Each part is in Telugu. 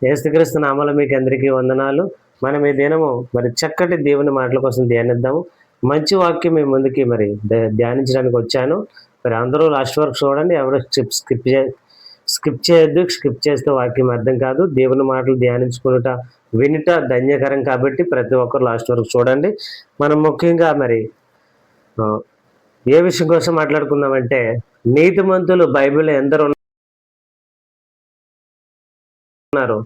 యేసుక్రీస్తు నామములో మీకు అందరికీ వందనాలు. మనం ఈ దినము మరి చక్కటి దేవుని మాటల కోసం ధ్యానిద్దాము. మంచి వాక్యం మీ ముందుకి మరి ధ్యానించడానికి వచ్చాను. మరి అందరూ లాస్ట్ వరకు చూడండి. ఎవరు స్కిప్ చేయొద్దు. స్కిప్ చేస్తే వాక్యం అర్థం కాదు. దేవుని మాటలు ధ్యానించుకునుట వినుట ధన్యకరం కాబట్టి ప్రతి ఒక్కరు లాస్ట్ వరకు చూడండి. మనం ముఖ్యంగా మరి ఏ విషయం కోసం మాట్లాడుకుందామంటే, నీతిమంతులు బైబిల్లో ఎందరు ఉన్నారు,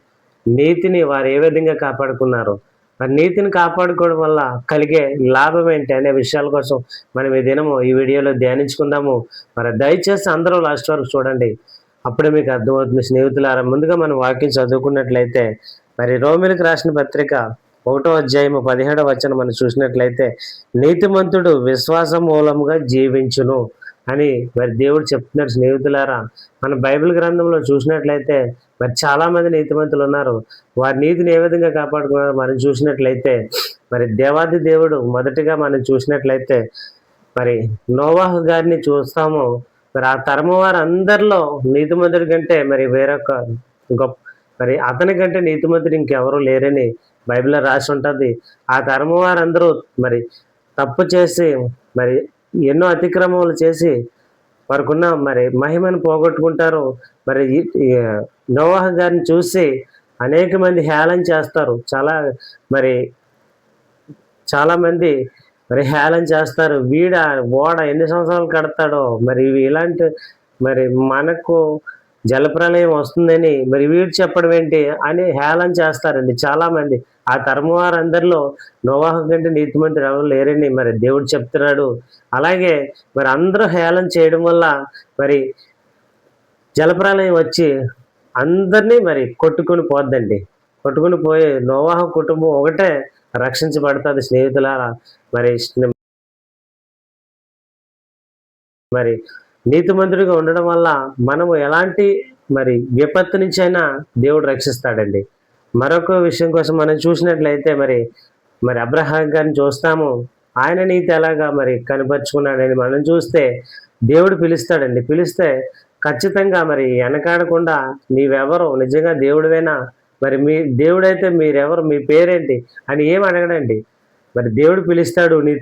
నీతిని వారు ఏ విధంగా కాపాడుకున్నారు, మరి నీతిని కాపాడుకోవడం వల్ల కలిగే లాభం ఏంటి అనే విషయాల కోసం మనం ఈ దినము ఈ వీడియోలో ధ్యానించుకుందాము. మరి దయచేసి అందరూ లాస్ట్ వరకు చూడండి, అప్పుడే మీకు అర్థమవుతుంది. స్నేహితులారా, ముందుగా మనం వాక్యం చదువుకున్నట్లయితే మరి రోమిలకు రాసిన పత్రిక 1వ అధ్యాయము 17వ వచనం మనం చూసినట్లయితే, నీతిమంతుడు విశ్వాసం మూలముగా జీవించును అని మరి దేవుడు చెప్తున్నారు. స్నేహితులారా, మన బైబిల్ గ్రంథంలో చూసినట్లయితే మరి చాలా మంది నీతిమంతులు ఉన్నారు. వారి నీతిని ఏ విధంగా కాపాడుకున్నారో మనం చూసినట్లయితే, మరి దేవాది దేవుడు మొదటిగా మనం చూసినట్లయితే మరి నోవాహు గారిని చూస్తాము. మరి ఆ తరము వారు అందరిలో నీతిమంతుడి కంటే మరి వేరొక గొప్ప మరి అతని కంటే నీతిమంతుడు ఇంకెవరూ లేరని బైబిల్లో రాసి ఉంటుంది. ఆ తరము వారందరూ మరి తప్పు చేసి మరి ఎన్నో అతిక్రమములు చేసి వారికున్న మరి మహిమను పోగొట్టుకుంటారు. మరి నోవాహు గారిని చూసి అనేక మంది హేళన చేస్తారు. చాలా మంది మరి హేళన చేస్తారు. వీడ ఓడ ఎన్ని సంవత్సరాలు కడతాడో, మరి ఇలాంటి మరి మనకు జలప్రలయం వస్తుందని మరి వీడు చెప్పడం ఏంటి అని హేళన చేస్తారండి చాలా మంది. ఆ తరము వారందరిలో నోవాహు కంటే నీతిమంతుడు ఎవరు లేరని మరి దేవుడు చెప్తున్నాడు. అలాగే మరి అందరూ హేళన చేయడం వల్ల మరి జలప్రలయం వచ్చి అందరినీ మరి కొట్టుకుని పోద్దండి. కొట్టుకుని పోయి నోవాహు కుటుంబం ఒకటే రక్షించబడుతుంది. స్నేహితులారా, మరి నీతిమంతుడిగా ఉండడం వల్ల మనము ఎలాంటి మరి విపత్తు నుంచి అయినా దేవుడు రక్షిస్తాడండి. మరొక విషయం కోసం మనం చూసినట్లయితే మరి అబ్రహాం గారిని చూస్తాము. ఆయన నీతి ఎలాగా మరి కనపరుచుకున్నాడని మనం చూస్తే దేవుడు పిలుస్తాడండి. పిలిస్తే ఖచ్చితంగా మరి వెనకాడకుండా నీవెవరు, నిజంగా దేవుడివేనా, మరి మీ దేవుడైతే మీరెవరు, మీ పేరేంటి అని ఏం అడగడండి. మరి దేవుడు పిలుస్తాడు. నీ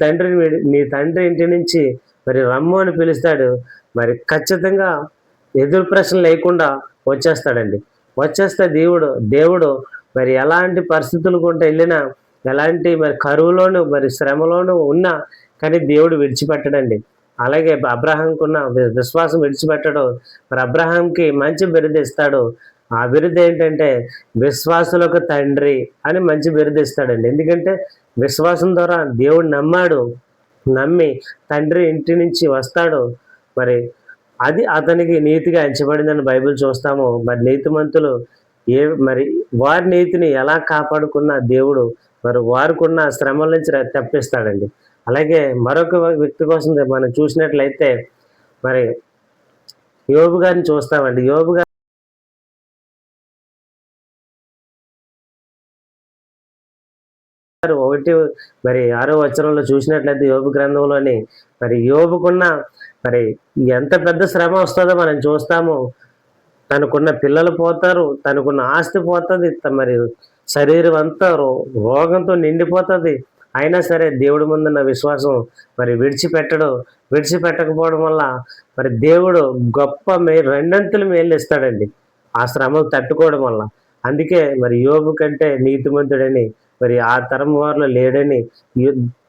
తండ్రి ఇంటి నుంచి మరి రమ్ము అని పిలుస్తాడు. మరి ఖచ్చితంగా ఎదురు ప్రశ్న లేకుండా వచ్చేస్తాడండి. వచ్చేస్తే దేవుడు మరి ఎలాంటి పరిస్థితులు కొంటే వెళ్ళినా, ఎలాంటి మరి కరువులోను మరి శ్రమలోను ఉన్నా కానీ దేవుడు విడిచిపెట్టడండి. అలాగే అబ్రహాంకున్న విశ్వాసం విడిచిపెట్టడు. మరి అబ్రహాంకి మంచి బిరుదు ఇస్తాడు. ఆ బిరుదు ఏంటంటే విశ్వాసులకు తండ్రి అని మంచి బిరుదు ఇస్తాడండి. ఎందుకంటే విశ్వాసం ద్వారా దేవుడు నమ్మి తండ్రి ఇంటి నుంచి వస్తాడు. మరి అది అతనికి నీతిగా ఎంచబడిందని బైబిల్ చూస్తాము. మరి నీతిమంతులు మరి వారి నీతిని ఎలా కాపాడుకున్న దేవుడు మరి వారికున్న శ్రమల నుంచి తప్పిస్తాడండి. అలాగే మరొక వ్యక్తి కోసం మనం చూసినట్లయితే మరి యోబు గారిని చూస్తామండి. యోబు గారు 1 మరి 6వ వచనంలో చూసినట్లయితే యోబు గ్రంథంలోని మరి యోబుకున్న మరి ఎంత పెద్ద శ్రమ వస్తుందో మనం చూస్తాము. తనకున్న పిల్లలు పోతారు, తనకున్న ఆస్తి పోతుంది, మరి శరీరం అంతా రోగంతో నిండిపోతుంది. అయినా సరే దేవుడి ముందున్న విశ్వాసం మరి విడిచిపెట్టకపోవడం వల్ల మరి దేవుడు గొప్ప రెండంతులు మేలు ఇస్తాడండి ఆ శ్రమలు తట్టుకోవడం వల్ల. అందుకే మరి యోబు కంటే నీతిమంతుడని మరి ఆ తరం వారిలో లేడని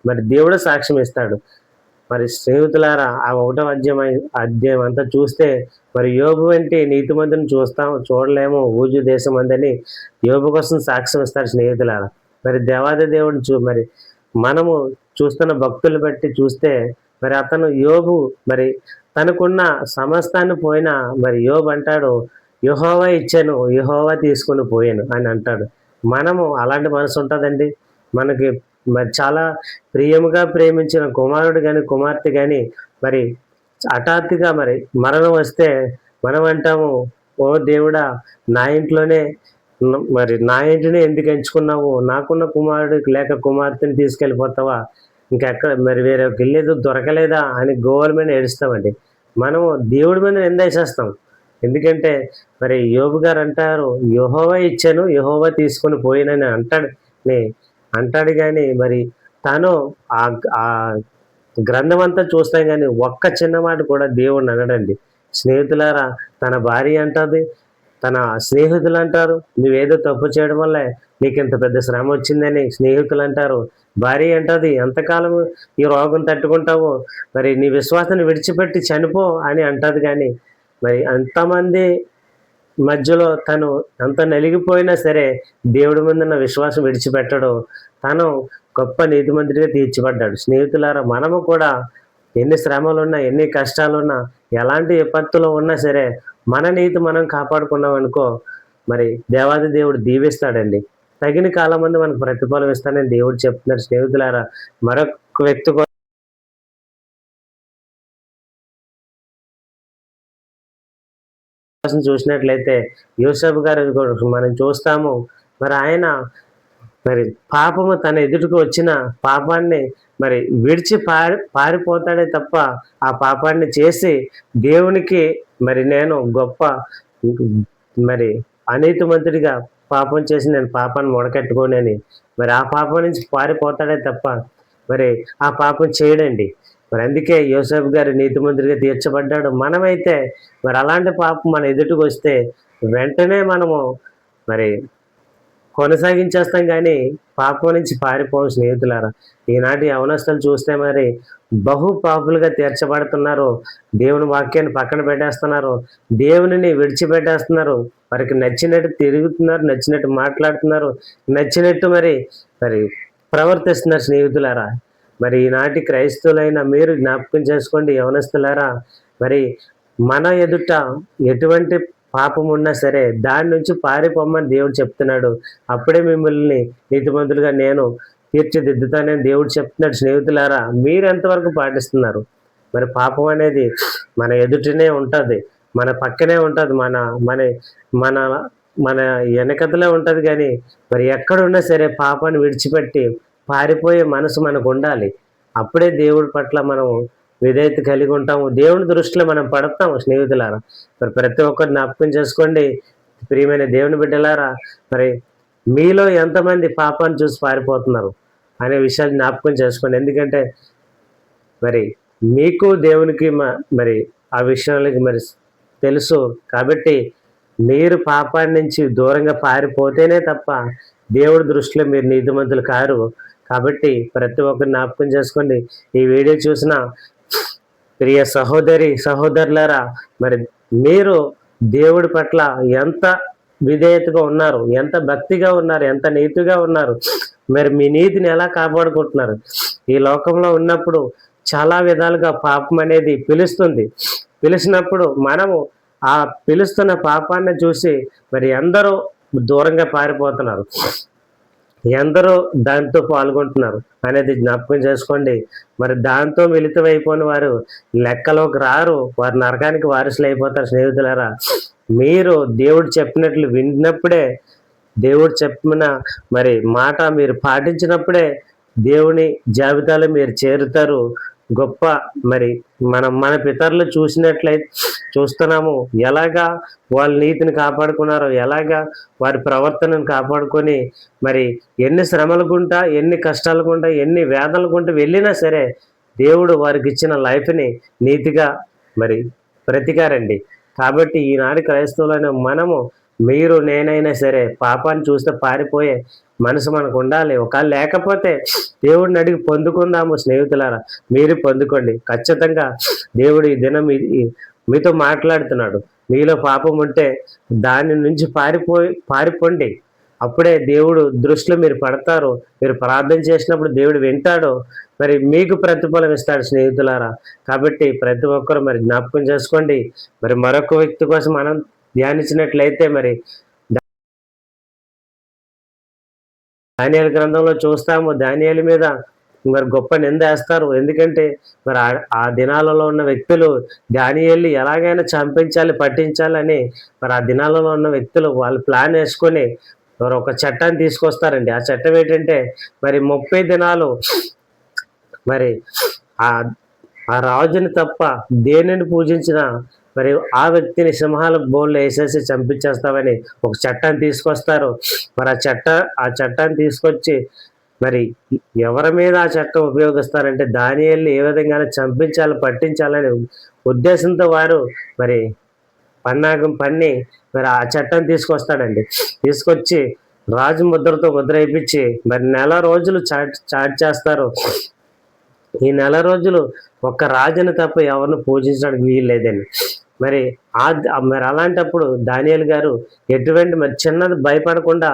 మరి దేవుడు సాక్ష్యం ఇస్తాడు. మరి స్నేహితులారా, ఆ 1వ అధ్యాయం అంతా చూస్తే మరి యోబు వంటి నీతిమంతుని చూడలేము ఊజు దేశం అందని యోబు కోసం సాక్ష్యం ఇస్తాడు. స్నేహితులారా, మరి దేవాది దేవుడు మరి మనము చూస్తున్న భక్తులు బట్టి చూస్తే మరి అతను యోబు మరి తనకున్న సమస్తాన్ని పోయినా మరి యోబు అంటాడు, యెహోవా ఇచ్చాను, యెహోవా తీసుకుని పోయాను అని అంటాడు. మనము అలాంటి మనసు ఉంటుందండి. మనకి మరి చాలా ప్రియముగా ప్రేమించిన కుమారుడు కానీ కుమార్తె కానీ మరి హఠాత్తుగా మరి మరణం వస్తే మనం అంటాము, ఓ దేవుడా, నా ఇంటిని ఎందుకు ఎంచుకున్నావు, నాకున్న కుమారుడికి లేక కుమార్తెని తీసుకెళ్ళిపోతావా, ఇంకెక్కడ మరి వేరే వెళ్ళేది దొరకలేదా అని గోవల మీద ఏడుస్తామండి. మనము దేవుడి మీద నిందేసేస్తాం. ఎందుకంటే మరి యోబు గారు అంటారు, యెహోవా ఇచ్చాను యెహోవా తీసుకొని పోయినని అంటాడు కానీ మరి తను ఆ ఆ గ్రంథం అంతా చూస్తాం కానీ ఒక్క చిన్న మాట కూడా దేవుడిని అనడండి. స్నేహితులారా, తన భార్య అంటది, తన స్నేహితులు అంటారు, నువ్వేదో తప్పు చేయడం వల్లే నీకు ఇంత పెద్ద శ్రమ వచ్చిందని స్నేహితులు అంటారు. భార్య అంటది, ఎంతకాలం ఈ రోగం తట్టుకుంటావో, మరి నీ విశ్వాసాన్ని విడిచిపెట్టి చనిపో అని అంటది. కానీ మరి అంతమంది మధ్యలో తను అంత నలిగిపోయినా సరే దేవుడి ముందున్న విశ్వాసం విడిచిపెట్టడు. తను గొప్ప నీతిమంతుడిగా తీర్చిపడ్డాడు. స్నేహితులారా, మనము కూడా ఎన్ని శ్రమలున్నా, ఎన్ని కష్టాలున్నా, ఎలాంటి విపత్తులు ఉన్నా సరే మన నీతి మనం కాపాడుకున్నాం అనుకో, మరి దేవాది దేవుడు దీవిస్తాడండి. తగిన కాలం ముందు మనకు ప్రతిఫలం ఇస్తానని దేవుడు చెప్తున్నారు. స్నేహితులారా, మరొక వ్యక్తి కోసం చూసినట్లయితే యోసేపు గారు మనం చూస్తాము. మరి ఆయన మరి పాపము తన ఎదుటికి వచ్చిన పాపాన్ని మరి విడిచి పారిపోతాడే తప్ప ఆ పాపాన్ని చేసి దేవునికి మరి నేను గొప్ప మరి అనీతిమంతుడిగా పాపం చేసి నేను పాపాన్ని మొడకెట్టుకోనని మరి ఆ పాపం నుంచి పారిపోతాడే తప్ప మరి ఆ పాపం చేయడండి. మరి అందుకే యోసేపు గారు నీతిమంతుడిగా తీర్చబడ్డాడు. మనమైతే మరి అలాంటి పాపం మన ఎదుటికి వస్తే వెంటనే మనము మరి కొనసాగించేస్తాం కానీ పాపం నుంచి పారిపోం. స్నేహితులారా, ఈనాటి యవనస్తులు చూస్తే మరి బహు పాపులుగా తీర్చబడుతున్నారు. దేవుని వాక్యాన్ని పక్కన పెట్టేస్తున్నారు, దేవునిని విడిచిపెట్టేస్తున్నారు. వారికి నచ్చినట్టు తిరుగుతున్నారు, నచ్చినట్టు మాట్లాడుతున్నారు, నచ్చినట్టు మరి మరి ప్రవర్తిస్తున్నారు. స్నేహితులారా, మరి ఈనాటి క్రైస్తవులైన మీరు జ్ఞాపకం చేసుకోండి. యవనస్తులారా, మరి మన ఎదుట ఎటువంటి పాపం ఉన్నా సరే దాని నుంచి పారిపోమ్మని దేవుడు చెప్తున్నాడు. అప్పుడే మిమ్మల్ని నీతిమంతులుగా నేను తీర్చిదిద్దుతానని దేవుడు చెప్తున్నాడు. స్నేహితులారా, మీరు ఎంతవరకు పాటిస్తున్నారు? మరి పాపం అనేది మన ఎదుటనే ఉంటుంది, మన పక్కనే ఉంటుంది, మన మన మన మన వెనకతలే ఉంటుంది. కానీ మరి ఎక్కడున్నా సరే పాపాన్ని విడిచిపెట్టి పారిపోయే మనసు మనకు ఉండాలి. అప్పుడే దేవుడి పట్ల మనం విధేయత కలిగి ఉంటాము, దేవుని దృష్టిలో మనం పడతాము. స్నేహితులారా, మరి ప్రతి ఒక్కరు జ్ఞాపకం చేసుకోండి. ప్రియమైన దేవుని బిడ్డలారా, మరి మీలో ఎంతమంది పాపాన్ని చూసి పారిపోతున్నారు అనే విషయాలు జ్ఞాపకం చేసుకోండి. ఎందుకంటే మరి మీకు దేవునికి మరి ఆ విషయాలకి మరి తెలుసు. కాబట్టి మీరు పాపాన్ని నుంచి దూరంగా పారిపోతేనే తప్ప దేవుడి దృష్టిలో మీరు నీతిమంతులు కారు. కాబట్టి ప్రతి ఒక్కరు జ్ఞాపకం చేసుకోండి. ఈ వీడియో చూసిన ప్రియ సహోదరులారా, మరి మీరు దేవుడి పట్ల ఎంత విధేయతగా ఉన్నారు, ఎంత భక్తిగా ఉన్నారు, ఎంత నీతిగా ఉన్నారు, మరి మీ నీతిని ఎలా కాపాడుకుంటున్నారు? ఈ లోకంలో ఉన్నప్పుడు చాలా విధాలుగా పాపం అనేది పిలిచినప్పుడు మనము ఆ పిలుస్తున్న పాపాన్ని చూసి మరి ఎందరో దూరంగా పారిపోతున్నారు, ఎందరో దాంతో పాల్గొంటున్నారు అనేది జ్ఞాపకం చేసుకోండి. మరి దాంతో మిళితమైపోయిన వారు లెక్కలోకి రారు, వారు నరకానికి వారసులు అయిపోతారు. స్నేహితులారా, మీరు దేవుడు చెప్పినట్లు విన్నప్పుడే, దేవుడు చెప్పిన మరి మాట మీరు పాటించినప్పుడే దేవుని జాబితాలో మీరు చేరుతారు. గొప్ప మరి మన పితరులు చూస్తున్నాము ఎలాగా వాళ్ళ నీతిని కాపాడుకున్నారో, ఎలాగా వారి ప్రవర్తనను కాపాడుకొని మరి ఎన్ని శ్రమల గుంటా, ఎన్ని కష్టాల గుంటా, ఎన్ని వేదనల గుంటా వెళ్ళినా సరే దేవుడు వారికి ఇచ్చిన లైఫ్ని నీతిగా మరి బ్రతికారండి. కాబట్టి ఈనాడు క్రైస్తవులైన మనము, మీరు నేనైనా సరే పాపాన్ని చూస్తే పారిపోయే మనసు మనకు ఉండాలి. ఒకవేళ లేకపోతే దేవుడిని అడిగి పొందుకుందాము. స్నేహితులారా, మీరు పొందుకోండి. ఖచ్చితంగా దేవుడు ఈ దినం మీతో మాట్లాడుతున్నాడు. మీలో పాపం ఉంటే దాని నుంచి పారిపోండి. అప్పుడే దేవుడు దృష్టిలో మీరు పడతారు. మీరు ప్రార్థన చేసినప్పుడు దేవుడు వింటాడు, మరి మీకు ప్రతిఫలం ఇస్తాడు. స్నేహితులారా, కాబట్టి ప్రతి ఒక్కరు మరి జ్ఞాపకం చేసుకోండి. మరి మరొక వ్యక్తి కోసం మనం ధ్యానించినట్లయితే మరి దానియేలు గ్రంథంలో చూస్తాము. దానియేలు మీద మరి గొప్ప నింద వేస్తారు. ఎందుకంటే మరి ఆ దినాలలో ఉన్న వ్యక్తులు దానియేలుని ఎలాగైనా చంపించాలి, పట్టించాలని మరి ఆ దినాలలో ఉన్న వ్యక్తులు వాళ్ళు ప్లాన్ వేసుకొని మరి ఒక చట్టాన్ని తీసుకొస్తారండి. ఆ చట్టం ఏంటంటే మరి 30 దినాలు మరి ఆ రాజుని తప్ప దేనిని పూజించిన మరి ఆ వ్యక్తిని సింహాల బోన్లో వేసేసి చంపించేస్తామని ఒక చట్టాన్ని తీసుకొస్తారు. మరి ఆ చట్టాన్ని తీసుకొచ్చి మరి ఎవరి మీద ఆ చట్టం ఉపయోగిస్తారంటే దానియేలుని ఏ విధంగానే చంపించాలి, పట్టించాలనే ఉద్దేశంతో వారు మరి పన్నాగం పన్ని మరి ఆ చట్టం తీసుకొస్తాడండి. తీసుకొచ్చి రాజు ముద్రతో ముద్ర వేయించి మరి నెల రోజులు చాట్ చేస్తారు. ఈ నెల రోజులు ఒక్క రాజుని తప్ప ఎవరిని పూజించడానికి వీలు లేదండి. మరి మరి అలాంటప్పుడు దానియేలు గారు ఎటువంటి మరి చిన్నది భయపడకుండా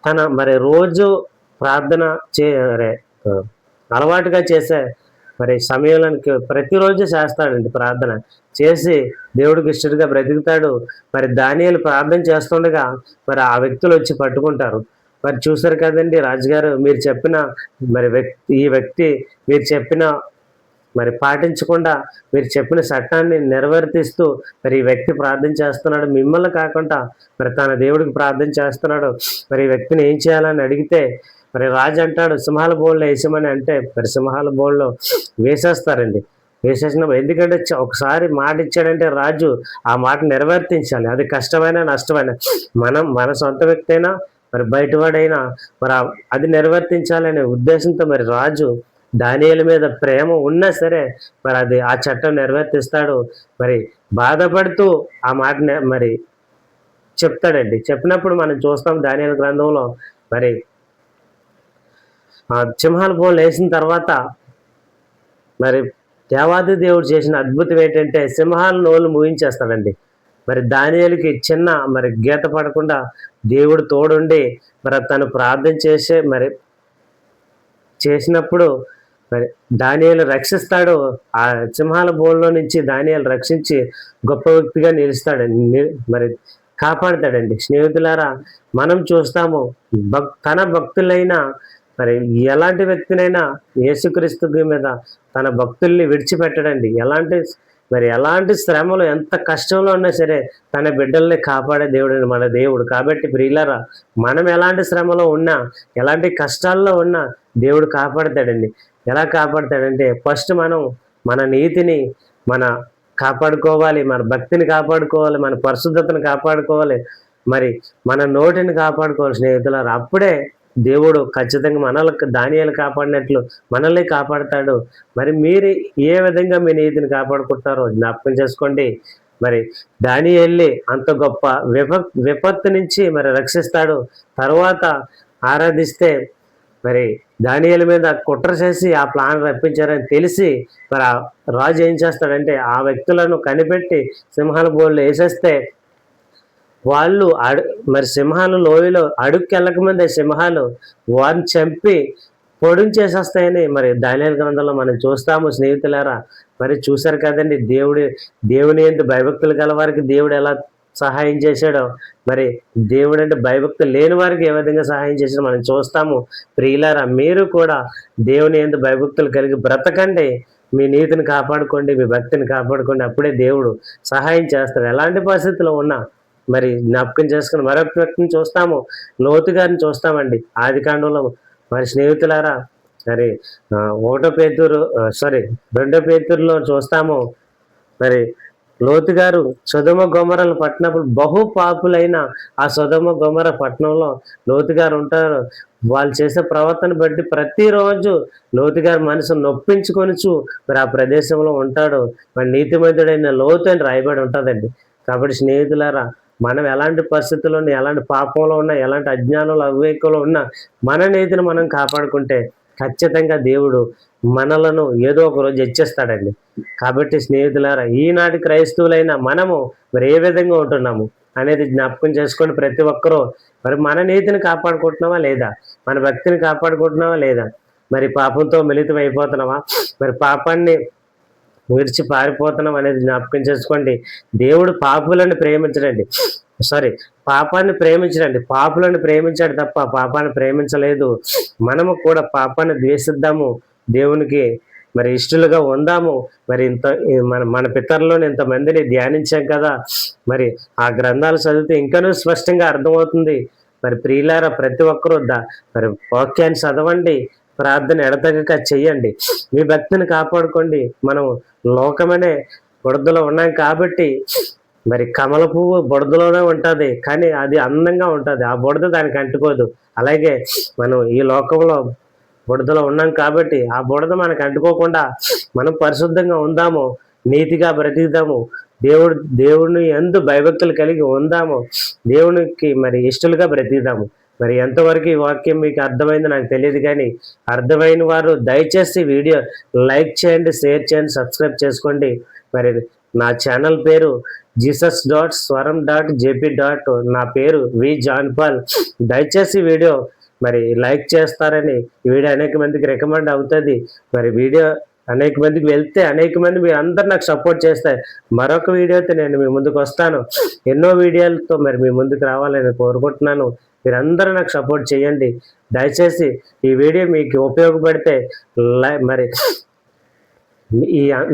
తన మరి రోజు ప్రార్థన అలవాటుగా చేసే మరి సమయంలోనికి ప్రతిరోజు చేస్తాడండి. ప్రార్థన చేసి దేవుడికి ఇష్టడిగా బ్రతుకుతాడు. మరి దానియేలు ప్రార్థన చేస్తుండగా మరి ఆ వ్యక్తులు వచ్చి పట్టుకుంటారు. మరి చూసారు కదండి రాజుగారు, మీరు చెప్పిన మరి ఈ వ్యక్తి మీరు చెప్పిన మరి పాటించకుండా మీరు చెప్పిన చట్టాన్ని నెరవేర్తిస్తూ మరి ఈ వ్యక్తి ప్రార్థన చేస్తున్నాడు, మిమ్మల్ని కాకుండా మరి తన దేవుడికి ప్రార్థన చేస్తున్నాడు, మరి ఈ వ్యక్తిని ఏం చేయాలని అడిగితే మరి రాజు అంటాడు సింహాల బోన్లో వేసామని. అంటే మరి సింహాల బోన్లో వేసేస్తారండి. వేసేసిన ఎందుకంటే ఒకసారి మాట ఇచ్చాడంటే రాజు ఆ మాట నెరవేర్తించాలి. అది కష్టమైనా నష్టమైనా మన సొంత వ్యక్తి అయినా మరి బయటవాడైనా మరి అది నెరవేర్తించాలనే ఉద్దేశంతో మరి రాజు దానియేలు మీద ప్రేమ ఉన్నా సరే మరి ఆ చట్టం నెరవేర్తిస్తాడు. మరి బాధపడుతూ ఆ మాట మరి చెప్తాడండి. చెప్పినప్పుడు మనం చూస్తాం దానియేలు గ్రంథంలో మరి ఆ సింహాల బోన్లు వేసిన తర్వాత మరి దేవాది దేవుడు చేసిన అద్భుతం ఏంటంటే సింహాల నోళ్ళు ముగించేస్తాడండి. మరి దానియేలుకి చిన్న మరి గీత పడకుండా దేవుడు తోడుండి మరి తను ప్రార్థన చేసినప్పుడు మరి దానియేలు రక్షిస్తాడు. ఆ సింహాల బోన్లో నుంచి దానియేలు రక్షించి గొప్ప వ్యక్తిగా నిలుస్తాడండి, మరి కాపాడుతాడండి. స్నేహితులారా, మనం చూస్తాము తన భక్తులైన మరి ఎలాంటి వ్యక్తినైనా యేసుక్రీస్తు మీద తన భక్తుల్ని విడిచిపెట్టడండి. ఎలాంటి శ్రమలు ఎంత కష్టంలో ఉన్నా సరే తన బిడ్డల్ని కాపాడే దేవుడు మన దేవుడు. కాబట్టి ప్రియులారా, మనం ఎలాంటి శ్రమలో ఉన్నా ఎలాంటి కష్టాల్లో ఉన్నా దేవుడు కాపాడతాడండి. ఎలా కాపాడతాడంటే ఫస్ట్ మనం మన నీతిని కాపాడుకోవాలి, మన భక్తిని కాపాడుకోవాలి, మన పరిశుద్ధతను కాపాడుకోవాలి, మరి మన నోటిని కాపాడుకోవాలి స్నేహితులారా. అప్పుడే దేవుడు ఖచ్చితంగా దానియేలు కాపాడినట్లు మనల్ని కాపాడుతాడు. మరి మీరు ఏ విధంగా మీ నీతిని కాపాడుకుంటారో జ్ఞాపకం చేసుకోండి. మరి దానియేలు అంత గొప్ప విపత్తు నుంచి మరి రక్షిస్తాడు. తర్వాత ఆరాధిస్తే మరి దానియేలు మీద కుట్ర చేసి ఆ ప్లాన్ రప్పించారని తెలిసి మరి ఆ రాజు ఏం చేస్తాడంటే ఆ వ్యక్తులను కనిపెట్టి సింహాల బోన్లో వేసేస్తే వాళ్ళు మరి సింహాలు లోయలో అడుక్కెళ్ళక ముందే సింహాలు వారిని చంపి పొడించేసేస్తాయని మరి దానియేలు గ్రంథంలో మనం చూస్తాము స్నేహితులారా. మరి చూశారు కదండి దేవుని యందు భయభక్తులు గల వారికి దేవుడు ఎలా సహాయం చేశాడో, మరి దేవుడు అంటే భయభక్తులు లేని వారికి ఏ విధంగా సహాయం చేశాడో మనం చూస్తాము. ప్రియులారా, మీరు కూడా దేవుని యందు భయభక్తులు కలిగి బ్రతకండి, మీ నీతిని కాపాడుకోండి, మీ భక్తిని కాపాడుకోండి. అప్పుడే దేవుడు సహాయం చేస్తాడు. ఎలాంటి పరిస్థితుల్లో ఉన్నా మరి జ్ఞాపకం చేసుకుని మరొక వ్యక్తిని చూస్తాము, లోతు గారిని చూస్తామండి ఆదికాండంలో. మరి స్నేహితులారా, మరి 2 పేతురులో చూస్తాము. మరి లోతు గారు సొదొమ గొమొర్రాలు పట్టినప్పుడు బహు పాపులైన ఆ సొదొమ గొమొర్రా పట్టణంలో లోతు గారు ఉంటారు. వాళ్ళు చేసే ప్రవర్తన బట్టి ప్రతిరోజు లోతు గారి మనసు నొప్పించుకొనిచు మరి ఆ ప్రదేశంలో ఉంటాడు. మరి నీతిమంతుడైన లోతు అని రాయబడి ఉంటుందండి. కాబట్టి స్నేహితులారా, మనం ఎలాంటి పరిస్థితుల్లో ఉన్నా, ఎలాంటి పాపంలో ఉన్నా, ఎలాంటి అజ్ఞానంలో అవివేకంలో ఉన్నా మన నీతిని మనం కాపాడుకుంటే ఖచ్చితంగా దేవుడు మనలను ఏదో ఒక రోజు హెచ్చిస్తాడండి. కాబట్టి స్నేహితులారా, ఈనాటి క్రైస్తవులైన మనము మరి ఏ విధంగా ఉంటున్నాము అనేది జ్ఞాపకం చేసుకొని ప్రతి ఒక్కరూ మరి మన నీతిని కాపాడుకుంటున్నావా లేదా, మన భక్తిని కాపాడుకుంటున్నావా లేదా, మరి పాపంతో మిళితం అయిపోతున్నావా, మరి పాపాన్ని విడిచి పారిపోతున్నాం అనేది జ్ఞాపకం చేసుకోండి. దేవుడు పాపులను పాపాన్ని ప్రేమించడండి, పాపులను ప్రేమించాడు తప్ప పాపాన్ని ప్రేమించలేదు. మనము కూడా పాపాన్ని ద్వేషిద్దాము, దేవునికి మరి ఇష్టలుగా ఉందాము. మరి మన పితరులను ఇంతమందిని ధ్యానించాం కదా, మరి ఆ గ్రంథాలు చదివితే ఇంకనూ స్పష్టంగా అర్థమవుతుంది. మరి ప్రియులారా, ప్రతి ఒక్కరూ మరి వాక్యాన్ని చదవండి, ప్రార్థన ఎడతెగక చెయ్యండి, మీ భక్తిని కాపాడుకోండి. మనం లోకమనే బురదలో ఉన్నాం కాబట్టి మరి కమల పువ్వు బురదలోనే ఉంటుంది, కానీ అది అందంగా ఉంటుంది, ఆ బురద దానికి అంటుకోదు. అలాగే మనం ఈ లోకంలో బురదలో ఉన్నాం కాబట్టి ఆ బురద మనకు అంటుకోకుండా మనం పరిశుద్ధంగా ఉందాము, నీతిగా బ్రతికుదాము, దేవుడిని ఎందు భయభక్తులు కలిగి ఉందాము, దేవునికి మరి ఇష్టలుగా బ్రతికుదాము. మరి ఎంతవరకు ఈ వాక్యం మీకు అర్థమైందో నాకు తెలియదు, కానీ అర్థమైన వారు దయచేసి వీడియో లైక్ చేయండి, షేర్ చేయండి, సబ్స్క్రైబ్ చేసుకోండి. మరి నా ఛానల్ పేరు Jesus.Swaram.jp. నా పేరు వి జాన్ పాల్. దయచేసి వీడియో మరి లైక్ చేస్తారని, ఈ వీడియో అనేక మందికి రికమెండ్ అవుతుంది. మరి వీడియో అనేక మందికి వెళ్తే అనేక మంది మీరు అందరు నాకు సపోర్ట్ చేస్తారు. మరొక వీడియోతో నేను మీ ముందుకు వస్తాను, ఎన్నో వీడియోలతో మరి మీ ముందుకు రావాలని కోరుకుంటున్నాను. మీరందరూ నాకు సపోర్ట్ చేయండి. దయచేసి ఈ వీడియో మీకు ఉపయోగపడితే మరి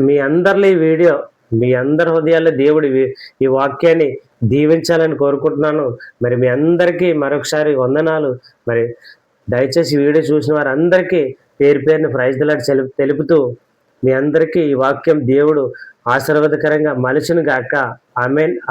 మీ అందరిలో ఈ వీడియో, మీ అందరి హృదయాల్లో దేవుడి ఈ వాక్యాన్ని దీవించాలని కోరుకుంటున్నాను. మరి మీ అందరికీ మరొకసారి వందనాలు. మరి దయచేసి వీడియో చూసిన వారందరికీ పేరు పేరుని ప్రైజ్ ది లార్డ్ తెలుపుతూ మీ అందరికీ ఈ వాక్యం దేవుడు ఆశీర్వాదకరంగా మలుచును గాక. ఆమేన్.